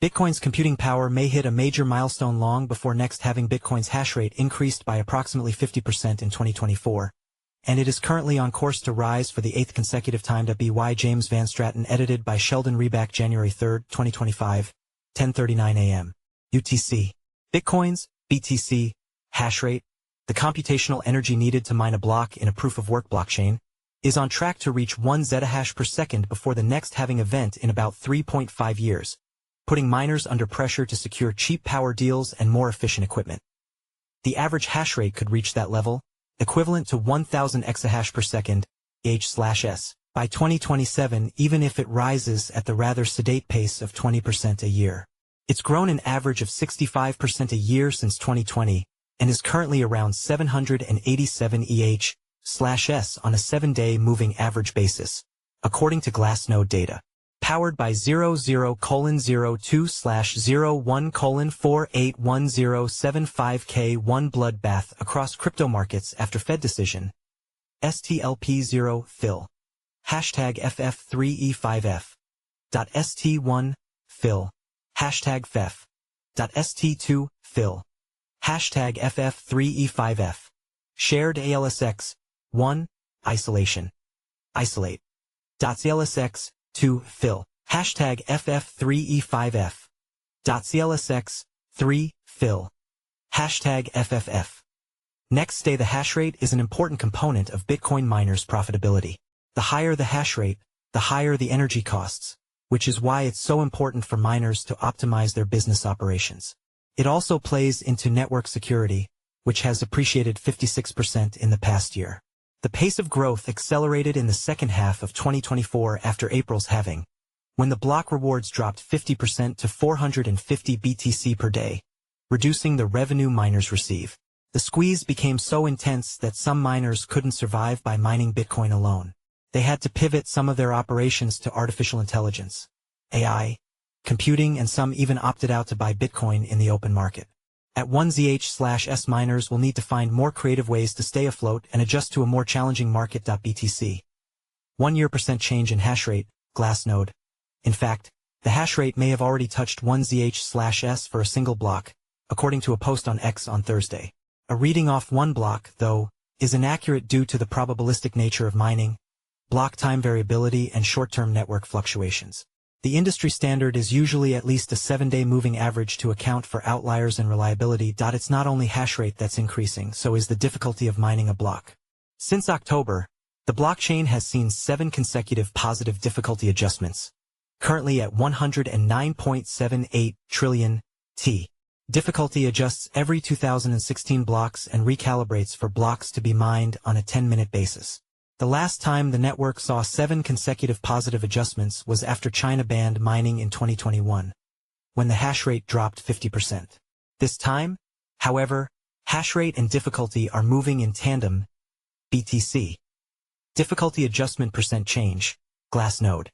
Bitcoin's computing power may hit a major milestone long before next having Bitcoin's hash rate increased by approximately 50% in 2024, and it is currently on course to rise for the 8th consecutive time.By James Van Straten, edited by Sheldon Reback January 3, 2025, 10:39 a.m. UTC. Bitcoin's, BTC, hash rate, the computational energy needed to mine a block in a proof-of-work blockchain, is on track to reach 1 zettahash per second before the next halving event in about 3.5 years, putting miners under pressure to secure cheap power deals and more efficient equipment. The average hash rate could reach that level, equivalent to 1,000 exahash per second, h/s, by 2027, even if it rises at the rather sedate pace of 20% a year. It's grown an average of 65% a year since 2020, and is currently around 787 EH/s on a 7-day moving average basis, according to Glassnode data. Powered by 00:02/01:481075K1 bloodbath across crypto markets after Fed decision. STLP0 Phil. Hashtag FF3E5F. .ST1 Phil. Hashtag FEF. .ST2 Phil. Hashtag FF3E5F. Shared ALSX. 1. Isolation. Isolate. .CLSX. 2. Phil. Hashtag FF3E5F. .CLSX. 3. Phil. Hashtag FFF. Next day, the hash rate is an important component of Bitcoin miners' profitability. The higher the hash rate, the higher the energy costs, which is why it's so important for miners to optimize their business operations. It also plays into network security, which has appreciated 56% in the past year. The pace of growth accelerated in the second half of 2024 after April's halving, when the block rewards dropped 50% to 450 BTC per day, reducing the revenue miners receive. The squeeze became so intense that some miners couldn't survive by mining Bitcoin alone. They had to pivot some of their operations to artificial intelligence, AI, computing, and some even opted out to buy Bitcoin in the open market. At 1ZH/S, miners will need to find more creative ways to stay afloat and adjust to a more challenging market. BTC. 1 year % change in hash rate, Glassnode. In fact, the hash rate may have already touched 1ZH/S for a single block, according to a post on X on Thursday. A reading off one block, though, is inaccurate due to the probabilistic nature of mining, block time variability, and short-term network fluctuations. The industry standard is usually at least a 7-day moving average to account for outliers and reliability. It's not only hash rate that's increasing, so is the difficulty of mining a block. Since October, the blockchain has seen 7 consecutive positive difficulty adjustments, currently at 109.78 trillion T. Difficulty adjusts every 2016 blocks and recalibrates for blocks to be mined on a 10-minute basis. The last time the network saw 7 consecutive positive adjustments was after China banned mining in 2021, when the hash rate dropped 50%. This time, however, hash rate and difficulty are moving in tandem. BTC. Difficulty adjustment % change, Glassnode.